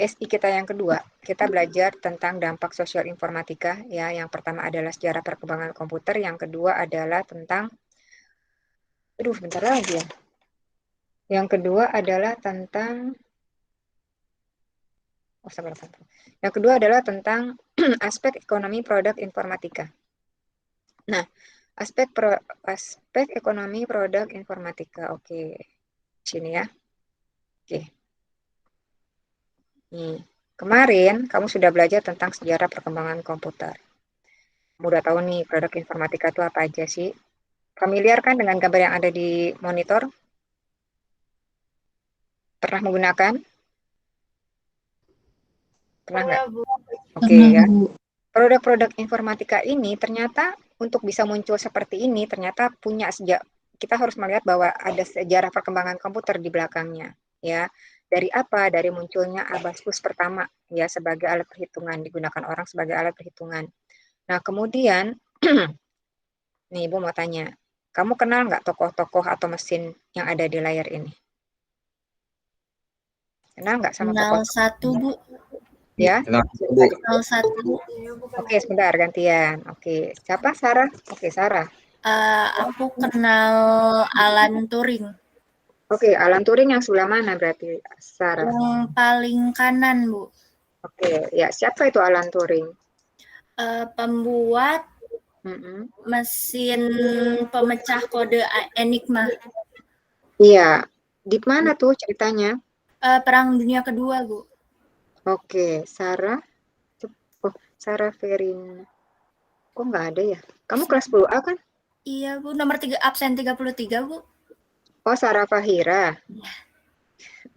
SI kita yang kedua, kita belajar tentang dampak sosial informatika ya. Yang pertama adalah sejarah perkembangan komputer, yang kedua adalah tentang bentar lagi ya. Yang kedua adalah tentang Yang kedua adalah tentang aspek ekonomi produk informatika. Nah, aspek ekonomi produk informatika. Oke. Sini ya. Oke. Nih, kemarin kamu sudah belajar tentang sejarah perkembangan komputer. Kamu udah tahu nih produk informatika itu apa aja sih? Familiar kan dengan gambar yang ada di monitor? Pernah menggunakan? Pernah nggak? Bu. Oke ya. Produk-produk informatika ini ternyata untuk bisa muncul seperti ini, ternyata punya sejak kita harus melihat bahwa ada sejarah perkembangan komputer di belakangnya, ya. Dari apa? Dari munculnya abaskus pertama, ya, sebagai alat perhitungan, digunakan orang sebagai alat perhitungan. Nah, kemudian, nih Ibu mau tanya, kamu kenal nggak tokoh-tokoh atau mesin yang ada di layar ini? Kenal nggak sama tokoh? Kenal satu, Bu. Ya, Kenal satu. oke, sebentar gantian. Oke, siapa? Sarah. Oke, Sarah. Aku kenal Alan Turing. Oke, Alan Turing yang sebelah mana berarti, Sarah? Yang paling kanan, Bu. Oke, ya, siapa itu Alan Turing? Pembuat Mm-mm. mesin pemecah kode Enigma. Iya, di mana tuh ceritanya? Perang Dunia Kedua, Bu. Oke, Sarah. Oh, Sarah Verin. Kok nggak ada ya? Kamu kelas 10A kan? Iya, Bu. Nomor 3, absen 33, Bu. Oh, Sarah Fahira.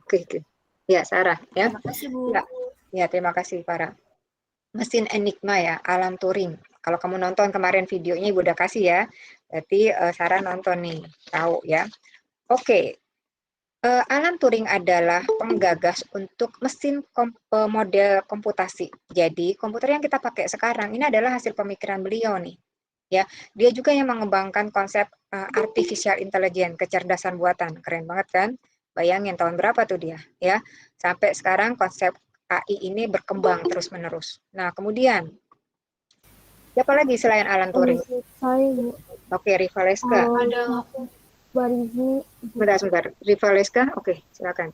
Oke. Ya, Sarah. Ya. Terima kasih, Bu. Ya, terima kasih, para. Mesin Enigma ya, Alan Turing. Kalau kamu nonton kemarin videonya, Ibu udah kasih ya. Berarti Sarah nonton nih, tahu ya. Oke, Alan Turing adalah penggagas untuk mesin model komputasi. Jadi, komputer yang kita pakai sekarang ini adalah hasil pemikiran beliau nih. Ya, dia juga yang mengembangkan konsep artificial intelligence, kecerdasan buatan. Keren banget kan? Bayangin tahun berapa tuh dia, ya. Sampai sekarang konsep AI ini berkembang terus-menerus. Nah, kemudian siapa lagi selain Alan Turing? Saya Oke, Rivaleska. Ada Barizmi Sebentar. Rivaleska, oke, silakan.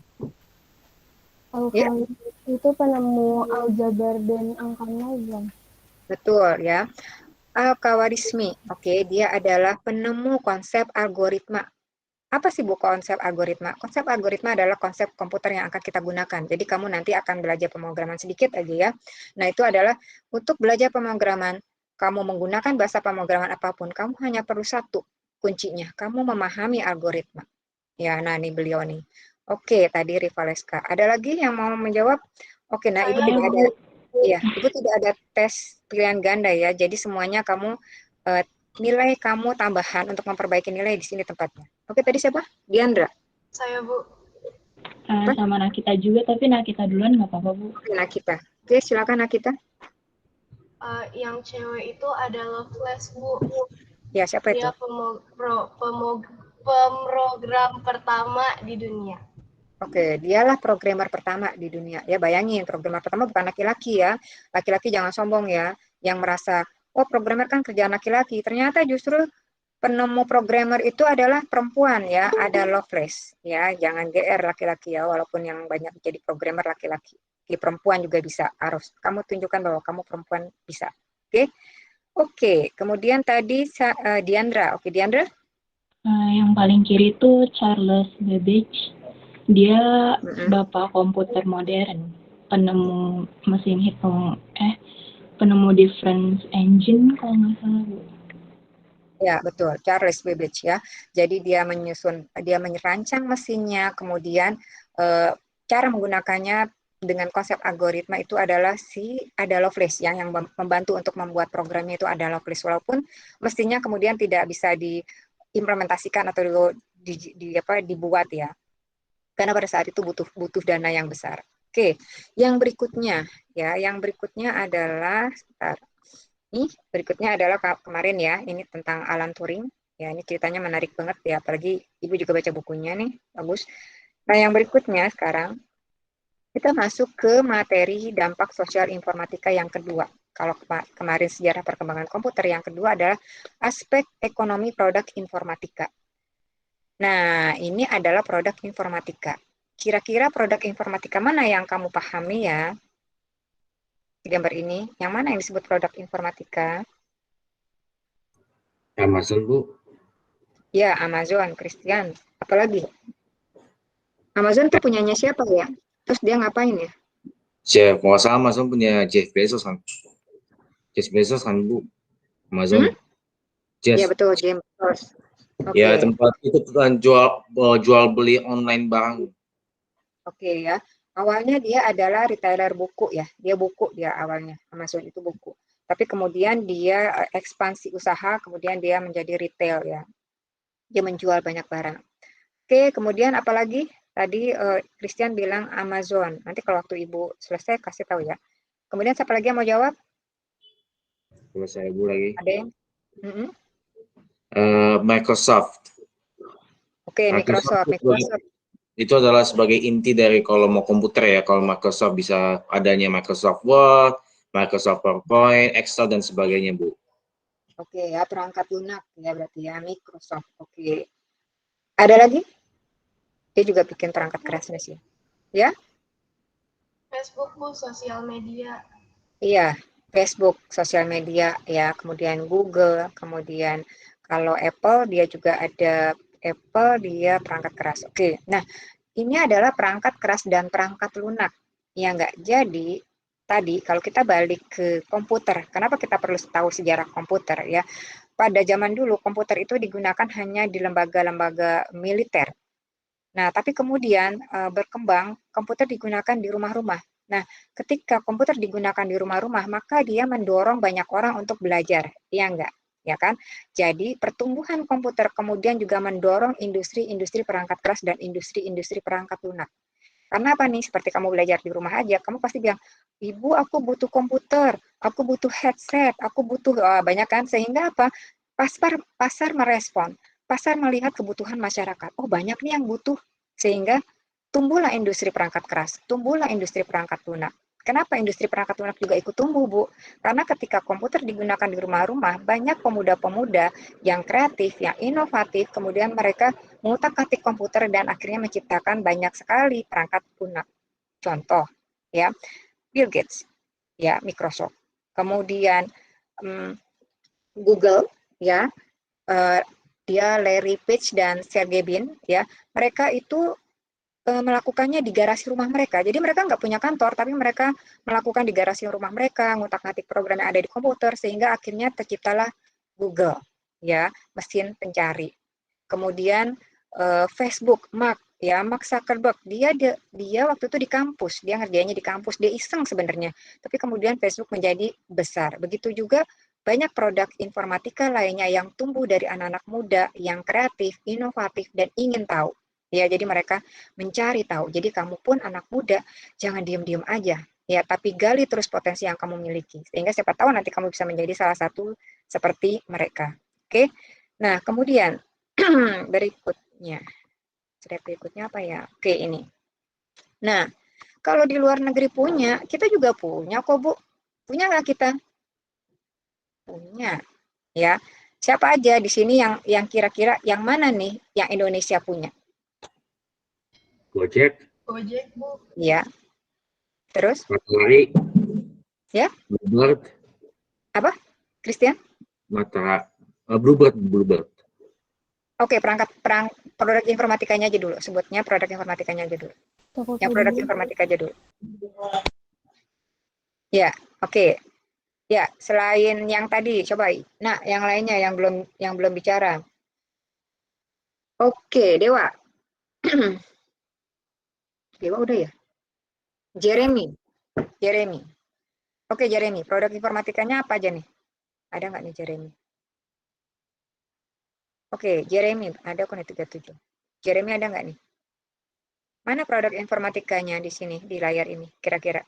Ya, itu penemu aljabar dan angka nol. betul ya. Al-Khawarizmi, oke, dia adalah penemu konsep algoritma. Apa sih Bu konsep algoritma? Konsep algoritma adalah konsep komputer yang akan kita gunakan. Jadi kamu nanti akan belajar pemrograman sedikit aja ya. Nah, itu adalah untuk belajar pemrograman, kamu menggunakan bahasa pemrograman apapun, kamu hanya perlu satu kuncinya, kamu memahami algoritma. Ya, nah ini beliau nih. Oke, tadi Rivaleska. Ada lagi yang mau menjawab? Oke, nah Ibu tidak ada. Iya, Ibu tidak ada tes pilihan ganda ya. Jadi semuanya kamu nilai kamu tambahan untuk memperbaiki nilai di sini tempatnya. Oke, tadi siapa? Diandra. saya, Bu. Sama Nakita juga, tapi Nakita duluan nggak apa-apa, Bu. Oke, Nakita. Oke, silakan Nakita. Yang cewek itu ada Loveless, Bu. Ya, siapa itu? Dia pemrogram pertama di dunia. Oke, dialah programmer pertama di dunia. Ya, bayangin, programmer pertama bukan laki-laki ya. Laki-laki jangan sombong ya. Yang merasa, oh programmer kan kerjaan laki-laki. Ternyata justru penemu programmer itu adalah perempuan ya. Ada Loveless ya. Jangan GR laki-laki ya. Walaupun yang banyak jadi programmer laki-laki. Di perempuan juga bisa. Harus kamu tunjukkan bahwa kamu perempuan bisa. Oke. Oke, kemudian tadi Diandra. Oke, Diandra. Yang paling kiri itu Charles Babbage. Dia bapak komputer modern, penemu mesin hitung, penemu difference engine kalau nggak salah, Bu. Ya, betul. Charles Babbage ya. Jadi dia merancang mesinnya, kemudian cara menggunakannya dengan konsep algoritma itu adalah ada Lovelace yang membantu untuk membuat programnya itu ada Lovelace, walaupun mesinnya kemudian tidak bisa diimplementasikan atau dibuat ya. Karena pada saat itu butuh dana yang besar. Oke, yang berikutnya adalah berikutnya adalah kemarin ya, ini tentang Alan Turing. Ya, ini ceritanya menarik banget ya, apalagi Ibu juga baca bukunya nih, bagus. Nah, yang berikutnya sekarang, Kita masuk ke materi dampak sosial informatika yang kedua. Kalau kemarin sejarah perkembangan komputer, yang kedua adalah aspek ekonomi produk informatika. Nah, ini adalah produk informatika. Kira-kira produk informatika mana yang kamu pahami ya? Di gambar ini, yang mana yang disebut produk informatika? Amazon, Bu. Ya, Amazon, Christian. Apalagi? Amazon tuh punyanya siapa ya? Terus dia ngapain ya? Chef, kalau salah Amazon punya Jeff Bezos kan? Jeff Bezos kan, Bu? Amazon. Ya, Jeff. betul, James Bezos. Oke. Ya, tempat itu kan jual beli online barang. Oke ya. Awalnya dia adalah retailer buku ya. Dia buku dia awalnya. Amazon itu buku. Tapi kemudian dia ekspansi usaha, kemudian dia menjadi retail ya. Dia menjual banyak barang. Oke, kemudian apalagi? Tadi Christian bilang Amazon. Nanti kalau waktu Ibu selesai kasih tahu ya. Kemudian siapa lagi yang mau jawab? Kalau saya Bu lagi. Ada yang? Microsoft. Oke, Microsoft. Itu adalah sebagai inti dari kalau mau komputer ya. Kalau Microsoft bisa adanya Microsoft Word, Microsoft PowerPoint, Excel dan sebagainya, Bu. Oke ya, perangkat lunak ya berarti ya Microsoft. Oke. Ada lagi? Dia juga bikin perangkat kerasnya sih. Ya? Facebook, Bu, sosial media. Iya, Facebook, sosial media ya, kemudian Google, kemudian kalau Apple dia juga ada Apple, dia perangkat keras. Oke. Nah, ini adalah perangkat keras dan perangkat lunak. Ya enggak. Jadi tadi kalau kita balik ke komputer, kenapa kita perlu tahu sejarah komputer ya? Pada zaman dulu komputer itu digunakan hanya di lembaga-lembaga militer. Nah, tapi kemudian berkembang komputer digunakan di rumah-rumah. Nah, ketika komputer digunakan di rumah-rumah, maka dia mendorong banyak orang untuk belajar, ya enggak? Ya kan? Jadi, pertumbuhan komputer kemudian juga mendorong industri-industri perangkat keras dan industri-industri perangkat lunak. Karena apa nih? Seperti kamu belajar di rumah aja, kamu pasti bilang, "Ibu, aku butuh komputer, aku butuh headset, aku butuh banyak kan?" Sehingga apa? Pasar merespon. Pasar melihat kebutuhan masyarakat. Oh, banyak nih yang butuh. Sehingga tumbuhlah industri perangkat keras, tumbuhlah industri perangkat lunak. Kenapa industri perangkat lunak juga ikut tumbuh, Bu? Karena ketika komputer digunakan di rumah-rumah, banyak pemuda-pemuda yang kreatif, yang inovatif, kemudian mereka mengutak-atik komputer dan akhirnya menciptakan banyak sekali perangkat lunak. Contoh, ya, Bill Gates, ya, Microsoft. Kemudian Google, ya, dia Larry Page dan Sergey Brin, ya, mereka itu melakukannya di garasi rumah mereka. Jadi mereka nggak punya kantor, tapi mereka melakukan di garasi rumah mereka, ngutak-ngatik program yang ada di komputer, sehingga akhirnya terciptalah Google, ya, mesin pencari. Kemudian Facebook, Mark Zuckerberg, dia waktu itu di kampus, dia ngerjainnya di kampus, dia iseng sebenarnya, tapi kemudian Facebook menjadi besar. Begitu juga banyak produk informatika lainnya yang tumbuh dari anak-anak muda yang kreatif, inovatif, dan ingin tahu. Ya, jadi mereka mencari tahu. Jadi kamu pun anak muda, jangan diem-diem aja. Ya, tapi gali terus potensi yang kamu miliki. Sehingga siapa tahu nanti kamu bisa menjadi salah satu seperti mereka. Oke. Nah, kemudian berikutnya. Slide berikutnya apa ya? Oke, ini. Nah, kalau di luar negeri punya, kita juga punya kok, Bu. Punya nggak kita? Punya. Ya. Siapa aja di sini yang kira-kira yang mana nih yang Indonesia punya? Gojek, Bu. Ya. Terus? Matahari, Ya. Bluebird. Apa? Christian? Bluebird. Oke, produk informatikanya aja dulu. Sebutnya produk informatikanya aja dulu. Yang produk informatika aja dulu. Ya, oke. Ya, selain yang tadi, coba. Nah, yang lainnya yang belum bicara. Oke, Dewa. Dewa udah ya? Jeremy. Oke, Jeremy. Produk informatikanya apa aja nih? Ada nggak nih Jeremy? Oke, Jeremy. Ada kok nih 37. Jeremy ada nggak nih? Mana produk informatikanya di sini, di layar ini, kira-kira?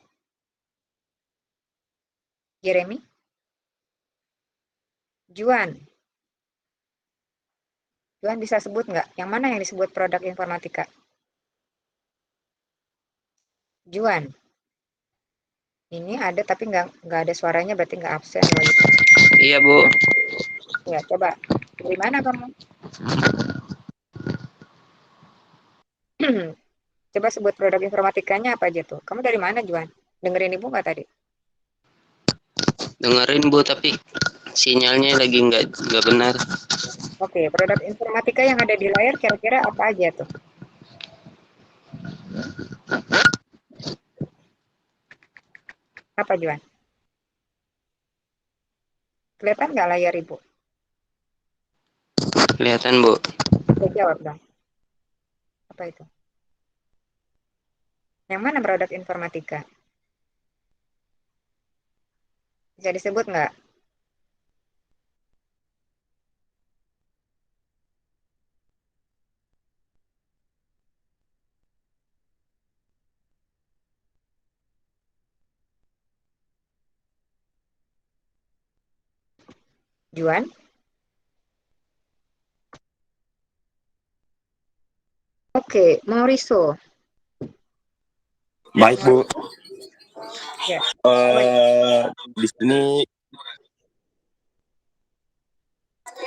Jeremy? Juan bisa sebut nggak? Yang mana yang disebut produk informatika? Juan. Ini ada tapi nggak ada suaranya, berarti nggak absen lagi. Iya, Bu. Ya, coba. Dari mana kamu? Coba sebut produk informatikanya apa aja tuh. Kamu dari mana, Juan? Dengerin Ibu nggak tadi? Dengerin, Bu, tapi sinyalnya lagi nggak benar. Oke, produk informatika yang ada di layar kira-kira apa aja tuh? Apa, Juan? Kelihatan nggak layar Ibu? Kelihatan, Bu. Jawab dong. Apa itu? Yang mana produk informatika? Bisa disebut nggak? Juan? Oke, Mauricio. Baik, Bu. Ya. Di sini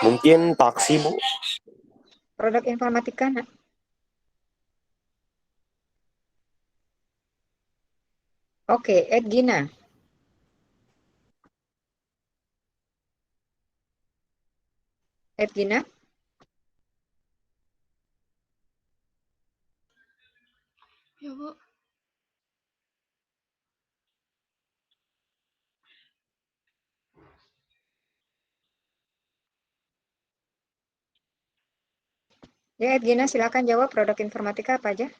mungkin taksi, Bu. Produk informatika. Oke, Edgina. Edgina? Ya, Bu. Ya, Edgina, silakan jawab produk informatika apa aja?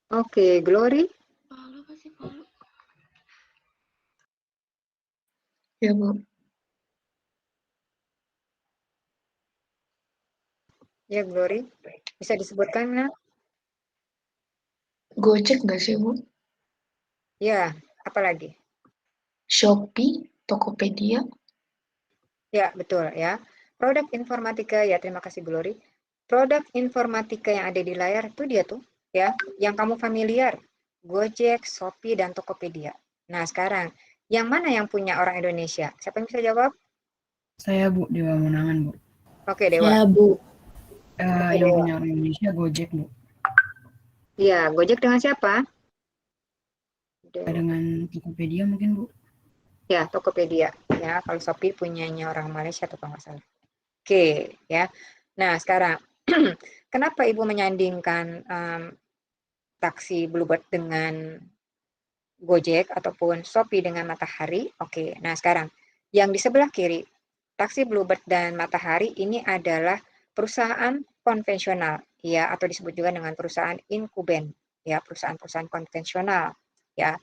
Oke, Glory. Palu apa sih, Palu? Ya, Bu. Ya, Glory. Bisa disebutkan, Nak? Gojek nggak sih, Bu? Ya, apa lagi? Shopee, Tokopedia. Ya, betul ya. Produk informatika, ya terima kasih Glory. Produk informatika yang ada di layar itu dia tuh, ya, yang kamu familiar. Gojek, Shopee, dan Tokopedia. Nah, sekarang, yang mana yang punya orang Indonesia? Siapa yang bisa jawab? Saya, Bu, Dewa Monangan, Bu. Oke, Dewa. Saya, Bu. Oke, Yang Dewa. punya orang Indonesia Gojek, Bu. Iya, Gojek dengan siapa? Dewa. Dengan Tokopedia mungkin, Bu. Ya, Tokopedia. Ya, kalau Shopee punyanya orang Malaysia atau nggak salah. Oke, ya. Nah, sekarang, kenapa Ibu menyandingkan taksi Bluebird dengan Gojek ataupun Shopee dengan Matahari? Oke, nah sekarang, yang di sebelah kiri, taksi Bluebird dan Matahari ini adalah perusahaan konvensional, ya, atau disebut juga dengan perusahaan incumbent, ya, perusahaan-perusahaan konvensional, ya.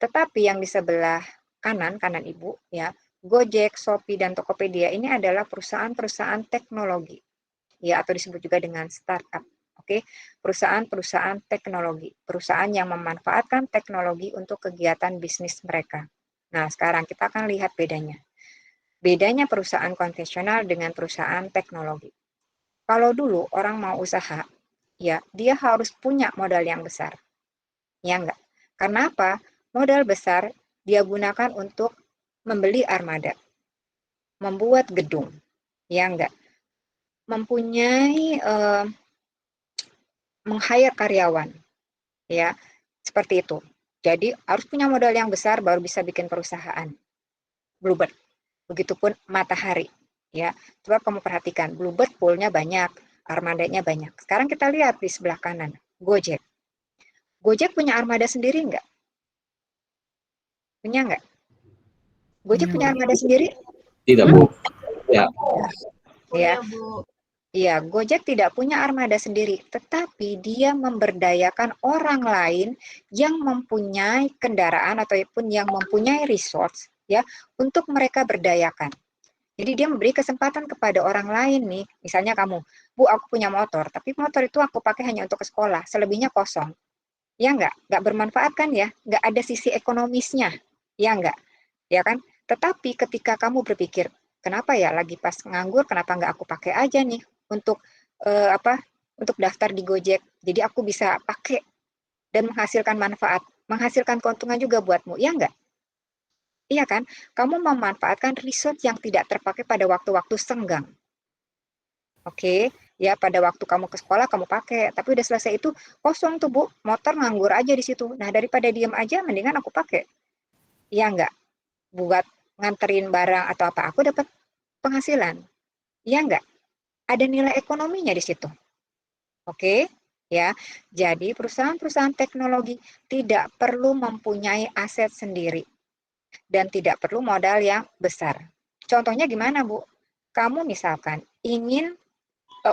Tetapi yang di sebelah kanan Ibu, ya, Gojek, Shopee, dan Tokopedia ini adalah perusahaan-perusahaan teknologi, ya, atau disebut juga dengan startup. Oke, perusahaan-perusahaan teknologi, perusahaan yang memanfaatkan teknologi untuk kegiatan bisnis mereka. Nah, sekarang kita akan lihat bedanya. Bedanya perusahaan konvensional dengan perusahaan teknologi. Kalau dulu orang mau usaha, ya, dia harus punya modal yang besar. Ya enggak? Karena apa? Modal besar dia gunakan untuk membeli armada, membuat gedung, ya enggak? Mempunyai meng-hire karyawan, ya, seperti itu. Jadi harus punya modal yang besar baru bisa bikin perusahaan. Bluebird, begitupun Matahari, ya. Coba kamu perhatikan, Bluebird poolnya banyak, armadanya banyak. Sekarang kita lihat di sebelah kanan, Gojek. Gojek punya armada sendiri enggak? Punya enggak? Gojek punya armada sendiri? Tidak, Bu. Ya. Ya. Punya, Bu. Iya, Gojek tidak punya armada sendiri, tetapi dia memberdayakan orang lain yang mempunyai kendaraan ataupun yang mempunyai resource, ya, untuk mereka berdayakan. Jadi dia memberi kesempatan kepada orang lain nih, misalnya kamu, Bu, aku punya motor, tapi motor itu aku pakai hanya untuk ke sekolah, selebihnya kosong. Ya enggak bermanfaat kan ya, enggak ada sisi ekonomisnya, ya enggak, ya kan? Tetapi ketika kamu berpikir, kenapa ya lagi pas nganggur, kenapa nggak aku pakai aja nih untuk untuk daftar di Gojek. Jadi aku bisa pakai dan menghasilkan manfaat, menghasilkan keuntungan juga buatmu, iya nggak? Iya kan? Kamu memanfaatkan resource yang tidak terpakai pada waktu-waktu senggang. Oke, ya pada waktu kamu ke sekolah kamu pakai, tapi udah selesai itu kosong tuh Bu, motor nganggur aja di situ. Nah daripada diem aja, mendingan aku pakai. Iya nggak? Buat nganterin barang atau apa, aku dapat penghasilan. Iya nggak? Ada nilai ekonominya di situ. Oke, ya. Jadi perusahaan-perusahaan teknologi tidak perlu mempunyai aset sendiri dan tidak perlu modal yang besar. Contohnya gimana, Bu? Kamu misalkan ingin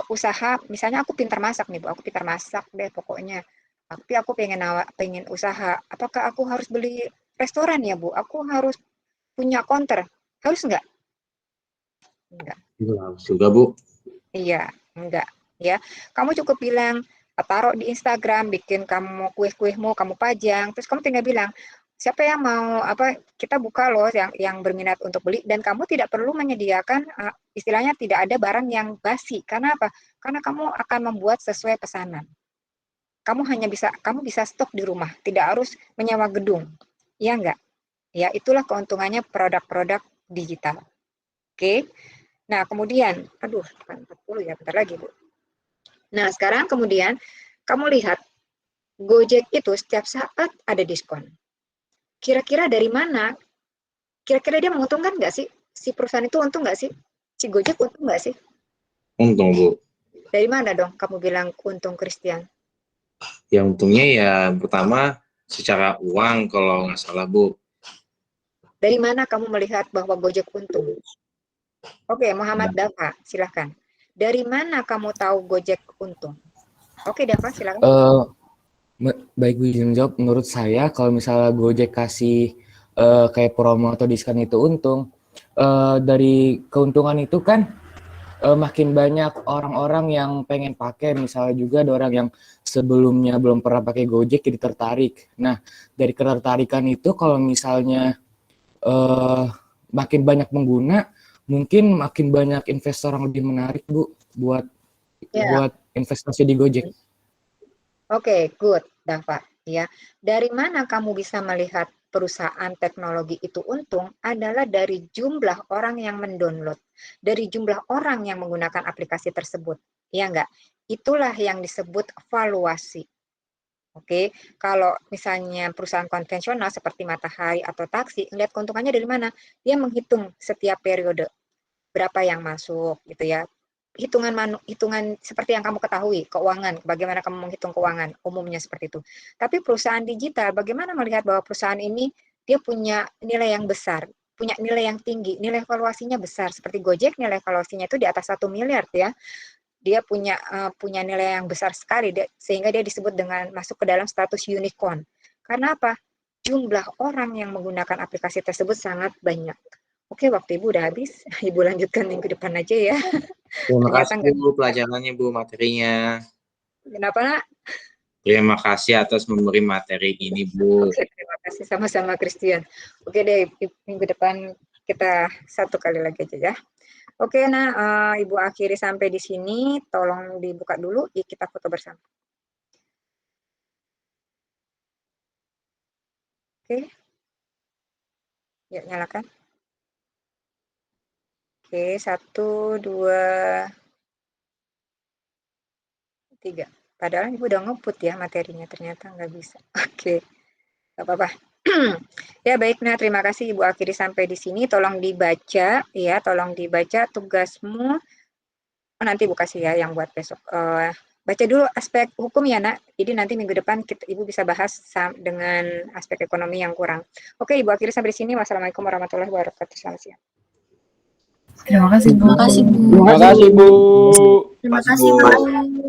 usaha, misalnya aku pintar masak nih Bu, aku pintar masak deh pokoknya. Tapi aku pengen usaha. Apakah aku harus beli restoran ya Bu? Aku harus punya counter. Harus nggak? Enggak. Harus juga, Bu. Iya, enggak. Ya, kamu cukup bilang, taruh di Instagram, bikin kamu kue-kuehmu, kamu pajang, terus kamu tinggal bilang, siapa yang mau kita buka loh yang berminat untuk beli, dan kamu tidak perlu menyediakan istilahnya tidak ada barang yang basi. Karena apa? Karena kamu akan membuat sesuai pesanan. Kamu bisa stok di rumah, tidak harus menyewa gedung. Iya enggak? Ya, itulah keuntungannya produk-produk digital. Oke. Nah, kemudian, bukan 40 ya, bentar lagi, Bu. Nah, sekarang kemudian kamu lihat Gojek itu setiap saat ada diskon. Kira-kira dari mana? Kira-kira dia menguntungkan nggak sih? Si perusahaan itu untung nggak sih? Si Gojek untung nggak sih? Untung, Bu. Dari mana dong kamu bilang untung, Christian? Ya untungnya ya pertama secara uang kalau nggak salah, Bu. Dari mana kamu melihat bahwa Gojek untung? Oke, Muhammad Dava, silahkan. Dari mana kamu tahu Gojek untung? Oke, Dava, silahkan. Baik Bu izin jawab, menurut saya kalau misalnya Gojek kasih kayak promo atau diskon itu untung, dari keuntungan itu kan makin banyak orang-orang yang pengen pakai, misalnya juga ada orang yang sebelumnya belum pernah pakai Gojek jadi tertarik. Nah, dari ketertarikan itu kalau misalnya makin banyak pengguna, mungkin makin banyak investor yang lebih menarik Bu buat investasi di Gojek. Oke, good, Dava. Ya, dari mana kamu bisa melihat perusahaan teknologi itu untung adalah dari jumlah orang yang mendownload, dari jumlah orang yang menggunakan aplikasi tersebut. Ya enggak? Itulah yang disebut valuasi. Oke, kalau misalnya perusahaan konvensional seperti Matahari atau Taksi, lihat keuntungannya dari mana? Dia menghitung setiap periode berapa yang masuk gitu ya. Hitungan seperti yang kamu ketahui, keuangan, bagaimana kamu menghitung keuangan, umumnya seperti itu. Tapi perusahaan digital, bagaimana melihat bahwa perusahaan ini dia punya nilai yang besar, punya nilai yang tinggi, nilai valuasinya besar. Seperti Gojek, nilai valuasinya itu di atas 1 miliar ya. Dia punya nilai yang besar sekali, sehingga dia disebut dengan masuk ke dalam status unicorn. Karena apa? Jumlah orang yang menggunakan aplikasi tersebut sangat banyak. Oke, waktu Ibu udah habis. Ibu lanjutkan minggu depan aja ya. Terima kasih Bu pelajarannya, Bu, materinya. Kenapa, Nak? Terima kasih atas memberi materi ini, Bu. Oke, terima kasih sama-sama, Christian. Oke deh, minggu depan kita satu kali lagi aja ya. Oke, nah Ibu akhiri sampai di sini. Tolong dibuka dulu, kita foto bersama. Oke. Yuk, nyalakan. Oke, 1, 2, 3. Padahal Ibu udah nge-put ya materinya, ternyata nggak bisa. Oke, nggak apa-apa. Ya baik, nah terima kasih Ibu akhiri sampai di sini. Tolong dibaca ya, tolong dibaca tugasmu. Nanti Ibu kasih ya yang buat besok. Baca dulu aspek hukum ya Nak. Jadi nanti minggu depan Ibu bisa bahas dengan aspek ekonomi yang kurang. Oke, Ibu akhiri sampai di sini. Wassalamualaikum warahmatullahi wabarakatuh. Selamat siang. Terima kasih Bu. Terima kasih Bu. Terima kasih Bu. Terima kasih Bu.